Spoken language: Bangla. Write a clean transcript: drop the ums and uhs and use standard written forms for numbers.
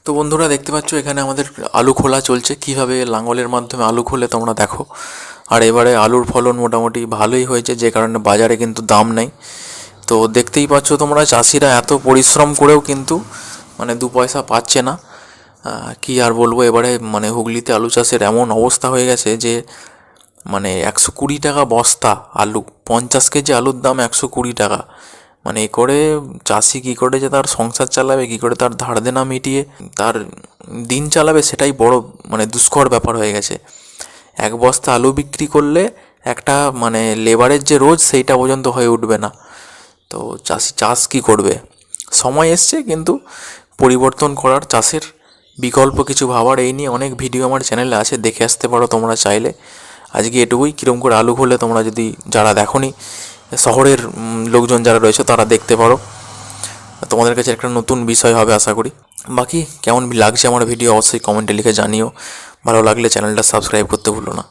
তো বন্ধুরা দেখতে পাচ্ছ এখানে আমাদের আলু খোলা চলছে, কিভাবে লাঙলের মাধ্যমে আলু খোলে তোমরা দেখো। আর এবারে আলুর ফলন মোটামুটি ভালোই হয়েছে, যে কারণে বাজারে কিন্তু দাম নেই। তো দেখতেই পাচ্ছ তোমরা, চাষিরা এত পরিশ্রম করেও কিন্তু মানে দু পয়সা পাচ্ছে না। কি আর বলবো, এবারে মানে হুগলিতে আলু চাষের এমন অবস্থা হয়ে গেছে যে মানে 120 টাকা বস্তা আলু, 50 কেজি আলুর দাম 120 টাকা। মানে এ করে চাষি কী করে যে তার সংসার চালাবে, কী করে তার ধার দেনা মিটিয়ে তার দিন চালাবে, সেটাই বড় মানে দুষ্কর ব্যাপার হয়ে গেছে। এক বস্তা আলু বিক্রি করলে একটা মানে লেবারের যে রোজ, সেইটা পর্যন্ত হয়ে উঠবে না। তো চাষি চাষ কী করবে? সময় এসছে কিন্তু পরিবর্তন করার, চাষের বিকল্প কিছু ভাবার। এই নিয়ে অনেক ভিডিও আমার চ্যানেলে আছে, দেখে আসতে পারো তোমরা চাইলে। আজকে এটুকুই, কীরকম করে আলু খোলে তোমরা যদি যারা দেখোনি, শহরের লোকজন যারা রয়েছে তারা দেখতে পারো। তোমাদের কাছে একটা নতুন বিষয় হবে আশা করি। বাকি কেমন লাগছে আমার ভিডিও অবশ্যই কমেন্টে লিখে জানিও। ভালো লাগলে চ্যানেলটা সাবস্ক্রাইব করতে ভুলো না।